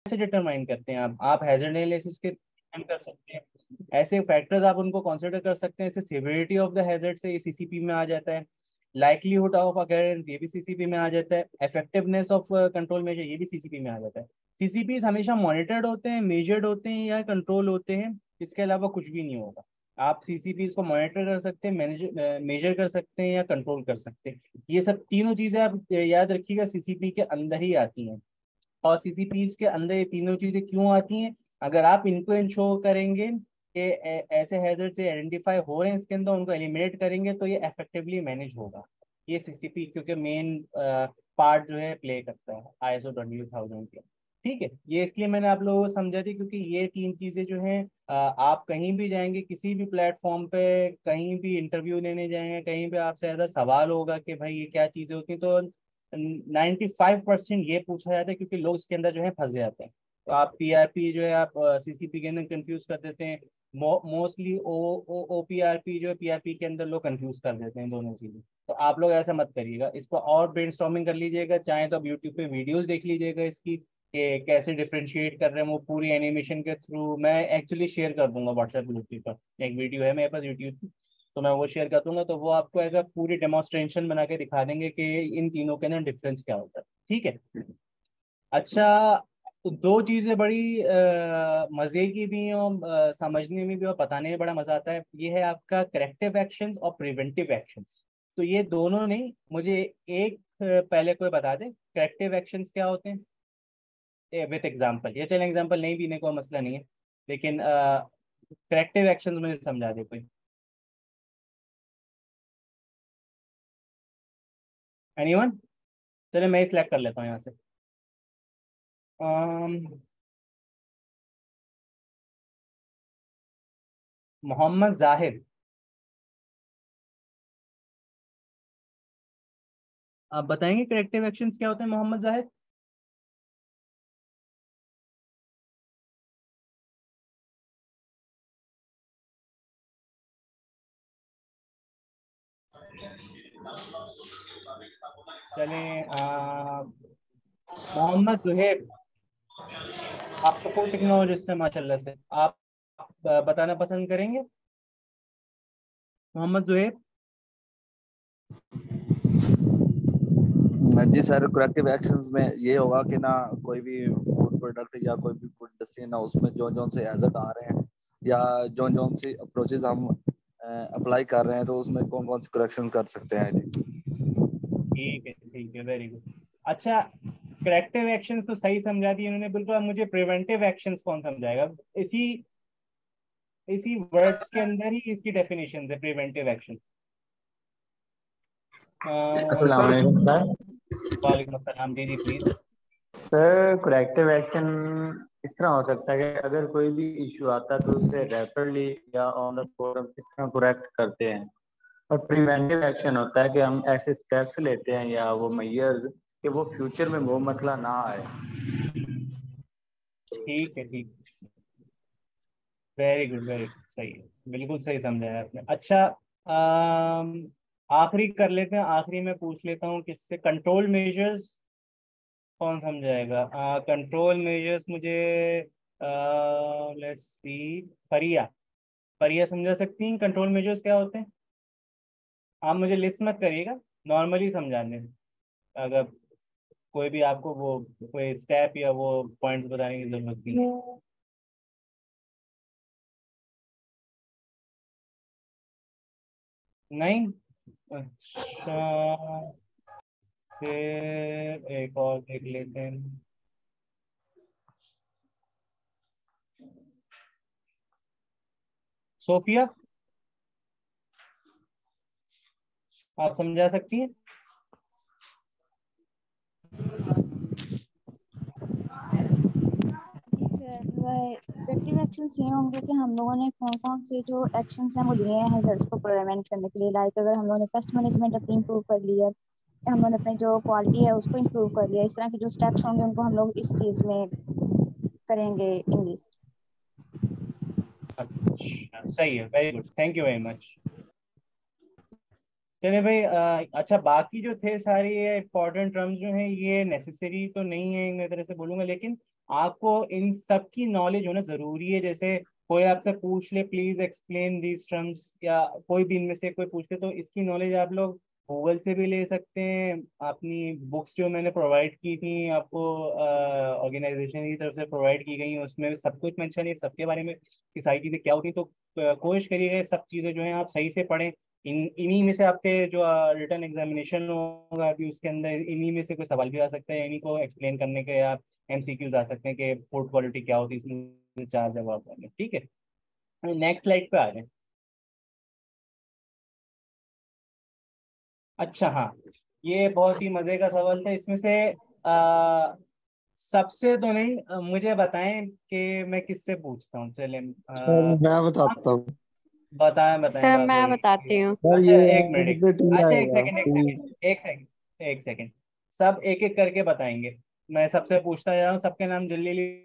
कैसे डिटरमाइन करते हैं आप हैजर्ड एनालिसिस के कर सकते हैं। ऐसे फैक्टर्स आप उनको कंसिडर कर सकते हैं, जैसे सिवियरिटी ऑफ द हैजर्ड से ये सीसीपी में आ जाता है, लाइक्लीहुड ऑफ अकरेंस ये भी सीसीपी में आ जाता है, इफेक्टिवनेस ऑफ कंट्रोल मेजर ये भी सीसीपी में आ जाता है। सीसीपी हमेशा मॉनिटर्ड होते हैं, मेजर्ड होते हैं या कंट्रोल होते हैं, इसके अलावा कुछ भी नहीं होगा। आप सीसीपी को मॉनिटर कर सकते हैं, मेजर कर सकते हैं या कंट्रोल कर सकते हैं। ये सब तीनों चीजें आप याद रखिएगा सीसीपी के अंदर ही आती हैं। और सीसीपीज के अंदर ये तीनों चीजें क्यों आती हैं, अगर आप इनको इंश्योर करेंगे कि ऐसे हैजर्ड से आइडेंटिफाई हो रहे हैं इसके अंदर, उनको एलिमिनेट करेंगे तो ये इफेक्टिवली मैनेज होगा। ये सीसीपी क्योंकि मेन पार्ट जो है प्ले करता है आईएसओ 20000 के। ठीक है, ये इसलिए मैंने आप लोगों को समझा दी क्योंकि ये तीन चीजें जो हैं आप कहीं भी जाएंगे किसी भी प्लेटफॉर्म पे, कहीं भी इंटरव्यू लेने जाएंगे, कहीं पे आपसे ऐसा सवाल होगा कि भाई ये क्या चीजें होती हैं, तो 95% ये पूछा जाता है क्योंकि लोग इसके अंदर जो है फंस जाते हैं। तो आप पीआरपी जो है आप सीसीपी के अंदर कंफ्यूज कर देते हैं, मोस्टली ओ ओपीआरपी जो है पीआरपी के अंदर लोग कंफ्यूज कर देते हैं दोनों चीजें। तो आप लोग ऐसा मत करिएगा, इस पर और ब्रेनस्टॉर्मिंग कर लीजिएगा, चाहे तो आप यूट्यूब पे वीडियोस देख लीजिएगा इसकी कि कैसे डिफरेंशिएट कर रहे हैं वो पूरी एनिमेशन के थ्रू। मैं एक्चुअली शेयर कर दूंगा व्हाट्सएप ग्रुप पर, एक वीडियो है मेरे पास यूट्यूब, तो मैं वो शेयर कर दूंगा, तो वो आपको ऐसा पूरी डेमोन्स्ट्रेशन बना के दिखा देंगे कि इन तीनों के अंदर डिफरेंस क्या होता है। ठीक है। अच्छा, तो दो चीजें बड़ी मजे की भी हैं और समझने में भी और बताने में बड़ा मजा आता है, ये है आपका करेक्टिव एक्शंस और प्रिवेंटिव एक्शंस। तो ये दोनों नहीं, मुझे एक पहले कोई बता दे करेक्टिव एक्शंस क्या होते हैं विथ एग्जांपल, ये चलो एग्जांपल नहीं भी ने कोई मसला नहीं है, लेकिन करेक्टिव एक्शंस मुझे समझा दे कोई। एनीवन? चलो मैं ही सिलेक्ट कर लेता हूँ यहाँ से। अम, मोहम्मद जाहिद। आप बताएंगे करेक्टिव एक्शंस क्या होते हैं मोहम्मद जाहिद? चलें मोहम्मद जुहेब, आप तो फुल टेक्नोलॉजिस्ट है माशाल्लाह से, आप बताना पसंद करेंगे मोहम्मद जुहेब? जी सर, करेक्टिव एक्शंस में ये होगा कि ना कोई भी फूड प्रोडक्ट या कोई भी फूड इंडस्ट्री ना उसमें जो जो से एजट आ रहे हैं या जो जो सी अप्रोचेज हम अप्लाई कर रहे हैं तो उसमें कौन कौन से करेक्शंस कर सकते हैं जी। ठीक है, वेरी गुड। अच्छा, करेक्टिव एक्शंस तो सही समझा दिए उन्होंने बिल्कुल, अब मुझे प्रिवेंटिव एक्शंस कौन समझाएगा? इसी इसी वर्ड्स के अंदर ही इसकी डेफिनेशन है प्रिवेंटिव एक्शन। अस्सलाम सर वालेकुम सर। वालेकुम अस्सलाम, जी जी प्लीज। सर करेक्टिव एक्शन इस तरह हो सकता है कि अगर कोई भी इशू आता है तो उसे रैपिडली या ऑन द स्पॉट हम किस तरह करेक्ट करते हैं। और प्रिवेंटिव एक्शन होता है कि हम ऐसे स्टेप्स लेते हैं या वो मेजर्स कि वो फ्यूचर में वो मसला ना आए। ठीक है, ठीक, वेरी गुड, वेरी गुड, सही है, बिल्कुल सही समझाया आपने। अच्छा, आखिरी कर लेते हैं, आखिरी में पूछ लेता हूँ किससे, कंट्रोल मेजर्स कौन समझाएगा? कंट्रोल मेजर्स मुझे लेट्स सी, परिया, परिया समझा सकती हैं कंट्रोल मेजर्स क्या होते हैं? आप मुझे लिस्ट मत करिएगा, नॉर्मली समझाने, अगर कोई भी आपको वो कोई स्टेप या वो पॉइंट्स बताने की जरूरत नहीं है। नहीं? अच्छा, फिर एक और देख लेते हैं। सोफिया, आप समझा सकती हैं? इफेक्टिव एक्शंस ये होंगे कि हम लोगों ने कौन कौन से जो एक्शंस हैं वो लिए हैं हैजर्ड्स को प्रिवेंट करने के लिए। लाइक अगर हम लोगों ने पेस्ट मैनेजमेंट अपनी इंप्रूव कर लिया, हम लोगों ने अपनी जो क्वालिटी है उसको इंप्रूव कर लिया, इस तरह के जो स्टेप्स होंगे उनको हम लोग इस चीज़ में करेंगे इंग्लिश। अच्छा, सही है, very good, thank you very much. चलिए भाई, अच्छा बाकी जो थे सारे ये इम्पोर्टेंट टर्म्स जो हैं ये नेसेसरी तो नहीं है, मैं तरह से बोलूंगा, लेकिन आपको इन सब की नॉलेज होना जरूरी है। जैसे कोई आपसे पूछ ले प्लीज एक्सप्लेन दीज टर्म्स, या कोई भी इनमें से कोई पूछ ले, तो इसकी नॉलेज आप लोग गूगल से भी ले सकते हैं। अपनी बुक्स जो मैंने प्रोवाइड की थी आपको ऑर्गेनाइजेशन की तरफ से प्रोवाइड की गई हैं, उसमें भी सब कुछ मेंशन है सबके बारे में कि सारी चीज़ें क्या होती हैं। तो कोशिश करिएगा सब चीज़ें जो हैं आप सही से पढ़ें। इन्हीं में से आपके जो रिटर्न एग्जामिनेशन होगा अभी उसके अंदर इन्हीं में से कोई सवाल भी आ सकता है, इन्हीं को एक्सप्लेन करने के आप एमसीक्यूज आ सकते हैं कि फूड क्वालिटी क्या होती है, इसमें 4 जवाब होंगे। ठीक है, नेक्स्ट स्लाइड पे आ जाए। अच्छा हाँ, ये बहुत ही मजे का सवाल था। इसमें से आ, सबसे तो नहीं, मुझे बताएं कि मैं किससे पूछता हूँ। चले सर मैं हाँ, बताता हूँ। बताएं बताएं, सर बात हो मैं रही बताती है। हूँ। सर अच्छा ये एक मिनट, पे टू अच्छा एक आएगा सेकंड, एक टू। सेकंड, एक सेकंड, एक सेकंड। सब एक एक करके बताएंगे। मैं सबसे पूछता जा रहा हूँ, सबके नाम जल्दी जल्दी।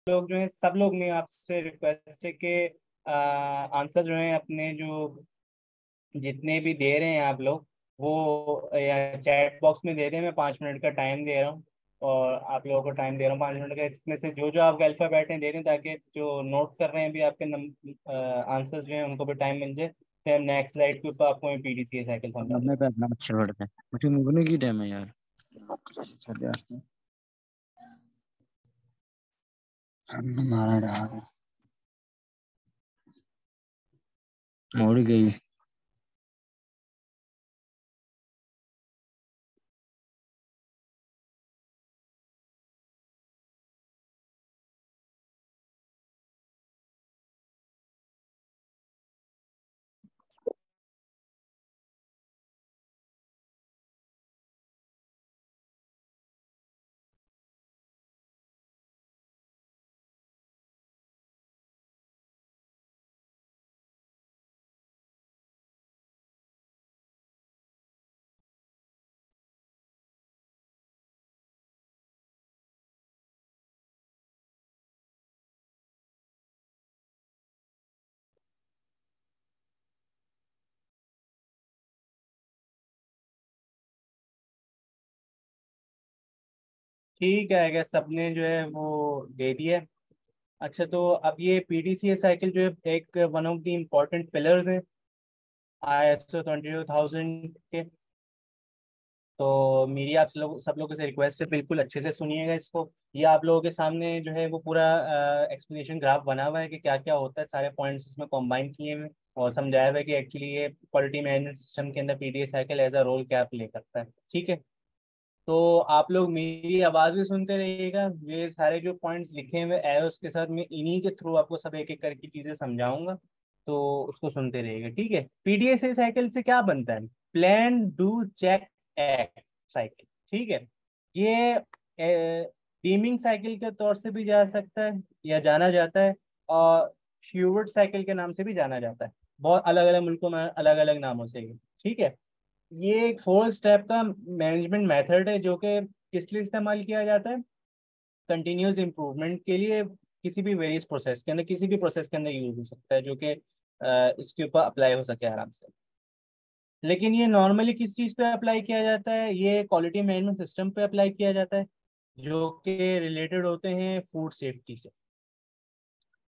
लोग जो है, सब लोग, मैं आपसे रिक्वेस्ट है कि आंसर जो है अपने जो जितने भी दे रहे हैं आप लोग, वो या चैट बॉक्स में दे दें। मैं 5 मिनट का टाइम दे रहा हूँ, और आप लोगों को टाइम दे रहा हूँ 5 मिनट का। इसमें से जो जो आपके अल्फाबेट हैं दे दें, ताकि जो नोट कर रहे हैं भी आपके आंसर्स जो हैं उनको भी टाइम मिल जाए। फिर नेक्स्ट स्लाइड के ऊपर आपको मैं पीडीसीए साइकिल समझा मैं दूंगा। पे अपना छोड़ दे, मुझे मुगने की टाइम है यार। चल यार, मारा डाल मोड़ गई। ठीक है, अगर सबने जो है वो दे दिया। अच्छा, तो अब ये पीडीसीए साइकिल जो है एक one of the important pillars है ISO 22000 के। तो मेरी आप सब लोगों से रिक्वेस्ट है, बिल्कुल अच्छे से सुनिएगा इसको। ये आप लोगों के सामने जो है वो पूरा एक्सप्लेनेशन ग्राफ बना हुआ है कि क्या क्या होता है, सारे पॉइंट्स इसमें कंबाइन किए हुए हैं, और समझाया हुआ है कि एक्चुअली ये क्वालिटी मैनेजमेंट सिस्टम के अंदर PDA cycle as a role क्या प्ले करता है। ठीक है, तो आप लोग मेरी आवाज़ भी सुनते रहिएगा। ये सारे जो पॉइंट्स लिखे हुए एरोस के साथ, मैं इन्हीं के थ्रू आपको सब एक एक करके चीज़ें समझाऊंगा, तो उसको सुनते रहिएगा। ठीक है, पीडीएस साइकिल से क्या बनता है? Plan do check act cycle. ठीक है, ये डीमिंग साइकिल के तौर से भी जा सकता है या जाना जाता है, और ह्यूवर्ट साइकिल के नाम से भी जाना जाता है। बहुत अलग अलग मुल्कों में अलग अलग नामों से ये। ठीक है, ये एक 4 स्टेप का मैनेजमेंट मेथड है जो कि किस लिए इस्तेमाल किया जाता है? कंटिन्यूस इम्प्रूवमेंट के लिए। किसी भी वेरियस प्रोसेस के अंदर, किसी भी प्रोसेस के अंदर यूज हो सकता है, जो कि इसके ऊपर अप्लाई हो सके आराम से। लेकिन ये नॉर्मली किस चीज़ पे अप्लाई किया जाता है? ये क्वालिटी मैनेजमेंट सिस्टम पे अप्लाई किया जाता है, जो कि रिलेटेड होते हैं फूड सेफ्टी से।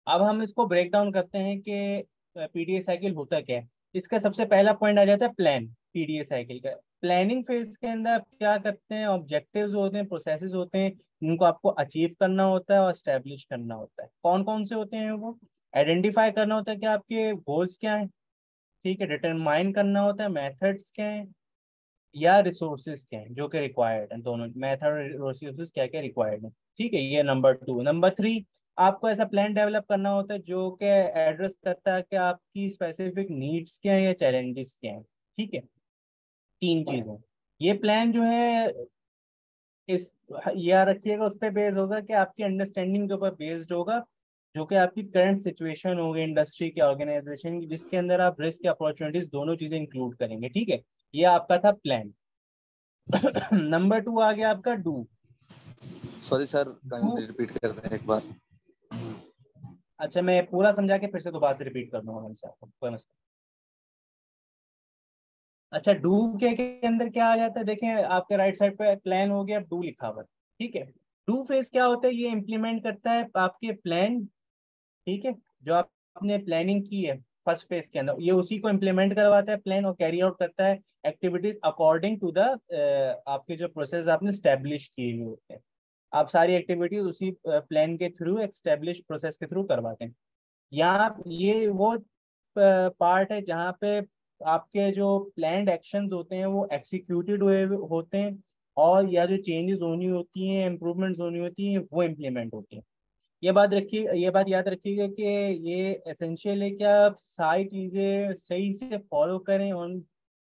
अब हम इसको ब्रेक डाउन करते हैं कि पीडीए साइकिल होता क्या है। इसका सबसे पहला पॉइंट आ जाता है प्लान। पीडीए साइकिल का प्लानिंग फेज के अंदर आप क्या करते हैं? ऑब्जेक्टिव्स होते हैं, प्रोसेसेस होते हैं, जिनको आपको अचीव करना होता है और स्टैब्लिश करना होता है। कौन कौन से होते हैं वो? आइडेंटिफाई करना होता है कि आपके गोल्स क्या हैं। ठीक है, डिटरमाइन करना होता है मेथड्स क्या हैं या रिसोर्सेज क्या हैं जो कि रिक्वायर्ड हैं। दोनों मेथड रिसोर्सेज क्या क्या रिक्वायर्ड हैं। ठीक है, ये नंबर 2। नंबर 3, आपको ऐसा प्लान डेवलप करना होता है जो कि एड्रेस करता है कि आपकी स्पेसिफिक नीड्स क्या हैं या चैलेंजेस क्या हैं। ठीक है, 3 चीजें। ये प्लान जो है इस याद रखिएगा, उस पर बेस्ड होगा कि आपकी अंडरस्टैंडिंग के ऊपर बेस्ड होगा, जो कि आपकी करंट सिचुएशन होगी इंडस्ट्री की, ऑर्गेनाइजेशन की, जिसके अंदर आप रिस्क अपॉर्चुनिटीज दोनों चीजें इंक्लूड करेंगे। ठीक है, ये आपका था प्लान। नंबर 2 आ गया आपका do. Sorry sir, do, kindly repeat कर दें एक बार। अच्छा मैं पूरा समझा के फिर से दोबारा से रिपीट कर दूंगा मैं से आपको, कोई मसला। अच्छा डू के अंदर क्या आ जाता है, देखें आपके राइट साइड पे प्लान हो गया, डू लिखा हुआ है। ठीक है, डू फेज क्या होता है, ये इम्प्लीमेंट करता है आपके प्लान। ठीक है, जो आपने प्लानिंग की है फर्स्ट फेज के अंदर, ये उसी को इम्प्लीमेंट करवाता है प्लान, और कैरी आउट करता है एक्टिविटीज अकॉर्डिंग टू द आपके जो प्रोसेस आपने स्टैब्लिश किए हुए होते हैं। आप सारी एक्टिविटीज उसी प्लान के थ्रू, एस्टेब्लिश प्रोसेस के थ्रू करवाते हैं। यहाँ ये वो पार्ट है जहाँ पे आपके जो प्लान्ड एक्शंस होते हैं वो एक्सिक्यूटेड हुए होते हैं, और या जो चेंजेस होनी होती हैं, इम्प्रूवमेंट्स होनी होती हैं, वो इम्प्लीमेंट होती हैं। ये बात रखिए, ये बात याद रखिएगा कि ये एसेंशियल है कि आप सारी चीज़ें सही से फॉलो करें, उन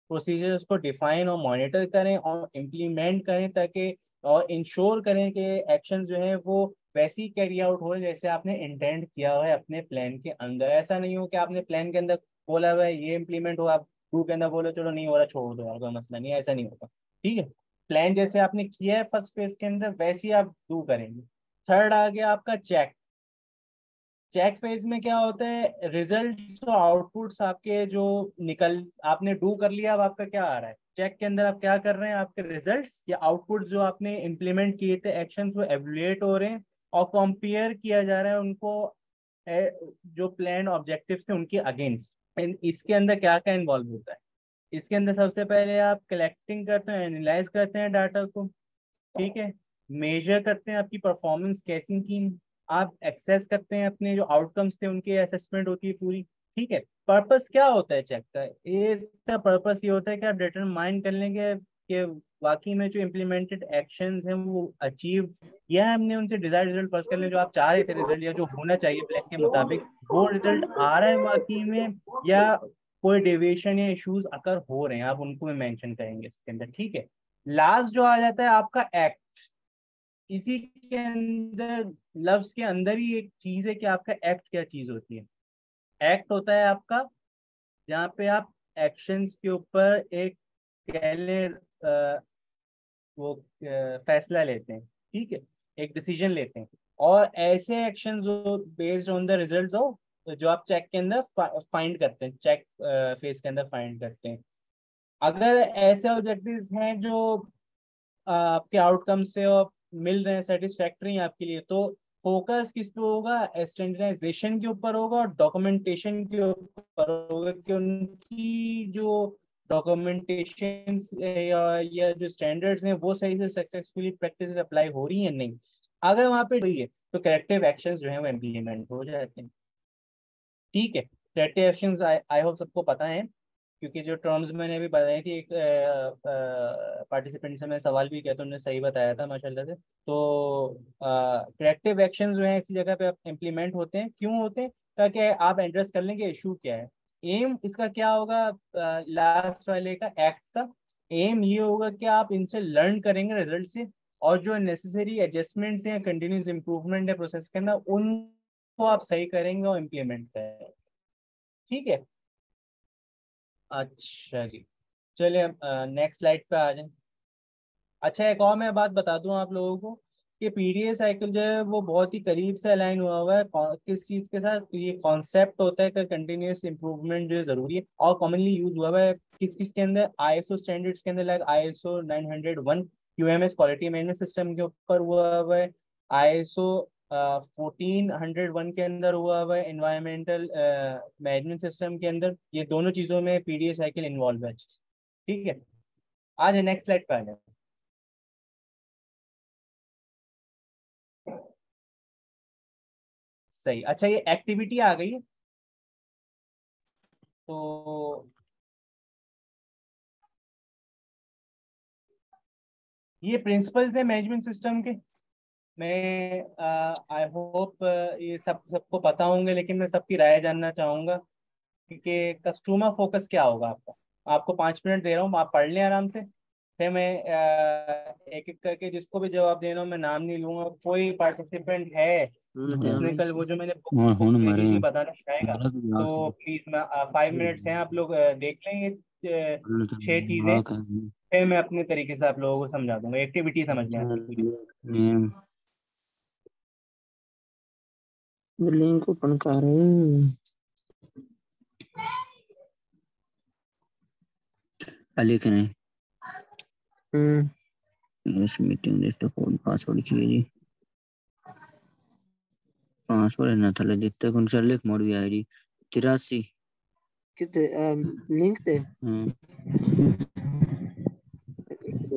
प्रोसीजर्स को डिफाइन और मॉनिटर करें और इम्प्लीमेंट करें, ताकि और इंश्योर करें कि एक्शन जो है वो वैसे ही कैरी आउट हो जैसे आपने इंटेंड किया हुआ है अपने प्लान के अंदर। ऐसा नहीं हो कि आपने प्लान के अंदर बोला हुआ है ये इम्प्लीमेंट हो, आप टू के अंदर बोलो चलो नहीं हो रहा छोड़ दो यार कोई मसला नहीं, ऐसा नहीं होगा। ठीक है, प्लान जैसे आपने किया है फर्स्ट फेज के अंदर वैसे ही आप डू करेंगे। थर्ड आ गया आपका चेक। चेक फेज में क्या होता है, रिजल्ट और आउटपुट्स आपके जो निकल, आपने डू कर लिया, अब आपका क्या आ रहा है चेक के अंदर, आप क्या कर रहे हैं, आपके रिजल्ट्स या आउटपुट्स जो आपने इम्प्लीमेंट किए थे एक्शंस, वो एवेल्युएट हो रहे हैं और कंपेयर किया जा रहा है उनको जो प्लान ऑब्जेक्टिव्स थे उनके अगेंस्ट। इसके अंदर क्या क्या इन्वॉल्व होता है, इसके अंदर सबसे पहले आप कलेक्टिंग करते हैं, एनालाइज करते हैं डाटा को। ठीक है, मेजर करते हैं आपकी परफॉर्मेंस कैसी थी, आप एक्सेस करते हैं अपने जो आउटकम्स थे उनकी असेसमेंट होती है पूरी। ठीक है, पर्पस क्या होता है चेक का, इसका पर्पस ये होता है कि आप डिटरमाइन कर लेंगे कि वाकई में जो इम्प्लीमेंटेड एक्शंस हैं वो अचीव किया है हमने, उनसे डिजायर्ड रिजल्ट फर्स्ट कर लें, जो आप चाह रहे थे रिजल्ट या जो होना चाहिए प्लान के मुताबिक, वो रिजल्ट आ रहा है वाकई में, या कोई डेविएशन या इश्यूज अगर हो रहे हैं आप उनको भी मेंशन करेंगे इसके अंदर। ठीक है, लास्ट जो आ जाता है आपका एक्ट। इसी के अंदर लफ्ज के अंदर ही एक चीज है कि आपका एक्ट क्या चीज होती है। एक्ट होता है आपका जहाँ पे आप एक्शंस के ऊपर एक कह लें वो फैसला लेते हैं। ठीक है, एक डिसीजन लेते हैं, और ऐसे एक्शन जो बेस्ड ऑन द रिजल्ट हो जो आप चेक के अंदर फाइंड करते हैं, चेक फेज के अंदर फाइंड करते हैं। अगर ऐसे ऑब्जेक्टिव्स हैं जो आपके आउटकम से और मिल रहे हैं, सेटिस्फैक्ट्री आपके लिए, तो फोकस किस पे होगा, स्टैंडर्डाइजेशन के ऊपर होगा और डॉक्यूमेंटेशन के ऊपर होगा कि उनकी जो डॉक्यूमेंटेशन या जो स्टैंडर्ड्स हैं वो सही से सक्सेसफुली प्रैक्टिस अप्लाई हो रही है नहीं। अगर वहाँ पे हुई है तो करेक्टिव एक्शंस जो है वो इम्प्लीमेंट हो जाते हैं। ठीक है, करेक्टिव एक्शंस आई होप सबको पता है, क्योंकि जो टर्म्स मैंने अभी बताई थी, एक पार्टिसिपेंट से मैं सवाल भी किया तो उन्होंने सही बताया था माशाल्लाह से। तो करेक्टिव एक्शन जो है इसी जगह पे इम्प्लीमेंट होते हैं, क्यों होते हैं, ताकि आप एड्रेस कर लेंगे इशू क्या है। एम इसका क्या होगा, लास्ट वाले का एक्ट का एम ये होगा कि आप इनसे लर्न करेंगे रिजल्ट से, और जो नेसेसरी एडजस्टमेंट्स हैं, कंटिन्यूस इंप्रूवमेंट है प्रोसेस के अंदर, उनको आप सही करेंगे और इम्प्लीमेंट करेंगे। ठीक है, अच्छा जी, चलिए हम नेक्स्ट स्लाइड पे आ जाएं। अच्छा एक और मैं बात बता दूं आप लोगों को कि पीडीए साइकिल जो है वो बहुत ही करीब से अलाइन हुआ हुआ है किस चीज़ के साथ, तो ये कॉन्सेप्ट होता है कि कंटिन्यूस इंप्रूवमेंट जो है ज़रूरी है, और कॉमनली यूज हुआ हुआ है किस किस के अंदर, आईएसओ स्टैंडर्ड्स के अंदर, like ISO 901 QMS quality management system के ऊपर हुआ हुआ है, आईएसओ 1401 के अंदर हुआ हुआ है एनवायरमेंटल मैनेजमेंट सिस्टम के अंदर। ये दोनों चीज़ों में पीडीए साइकिल इन्वॉल्व है। ठीक है, आज नेक्स्ट स्लाइड पर आ जाए। सही, अच्छा ये एक्टिविटी आ गई, तो ये प्रिंसिपल्स है मैनेजमेंट सिस्टम के। मैं आई होप ये सबको पता होंगे, लेकिन मैं सबकी राय जानना चाहूँगा क्योंकि कस्टमर फोकस क्या होगा आपका। आपको 5 मिनट दे रहा हूँ, आप पढ़ लें आराम से, फिर मैं एक एक करके जिसको भी जवाब देना हो मैं नाम नहीं लूंगा। कोई पार्टिसिपेंट है जिसने कल वो जो मैंने और बुक हुन भेजी मरे थी बताना चाहेगा गलत बात तो प्लीज। मैं 5 मिनट्स हैं, आप लोग देख लें ये 6 चीजें, फिर मैं अपने तरीके से आप लोगों को समझा दूंगा। एक्टिविटी समझ लें आप लोग पूरी। लिंक ओपन कर रहे हैं। लिख रहे हम्म इस मीटिंग लिस्ट फोन पासवर्ड किए जी पासवर्ड ना थले दिखते कौन सा लिख मोड़ भी आईडी 83 किते लिंक ते हाँ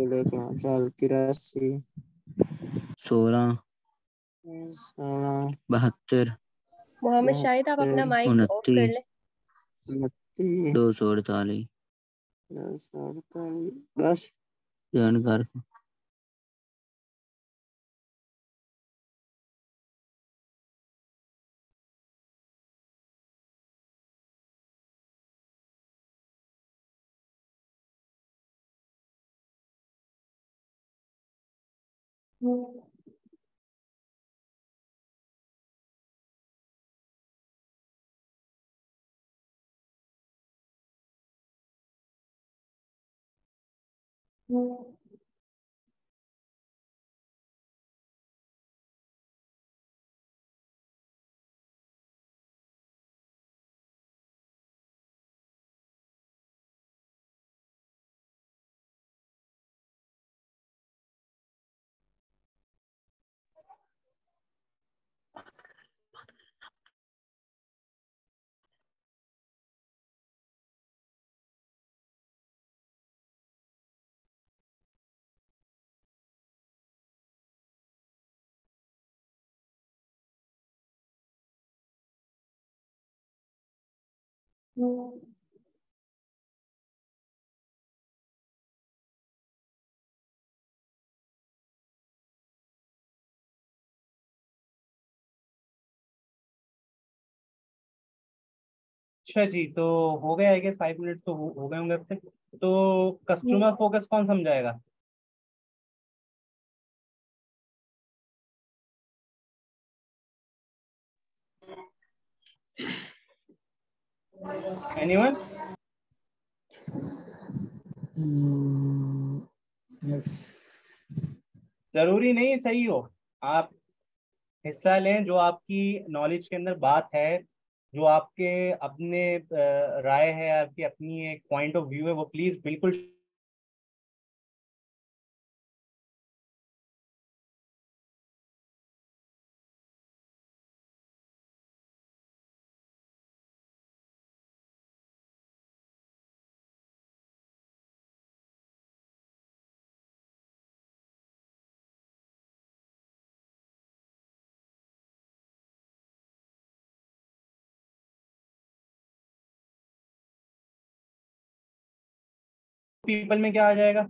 लेके चल 83 16 16 72 मोहम्मद शाहिद आप अपना माइक ऑफ कर 29 लें। 29 248 248 बस ध्यान कर अच्छा जी, तो हो गया है कि 5 मिनट तो हो गए होंगे अब तक। तो कस्टमर फोकस कौन समझाएगा? एनीवन? जरूरी नहीं सही हो, आप हिस्सा लें। जो आपकी नॉलेज के अंदर बात है, जो आपके अपने राय है, आपकी अपनी एक पॉइंट ऑफ व्यू है, वो प्लीज बिल्कुल पीपल में क्या आ जाएगा?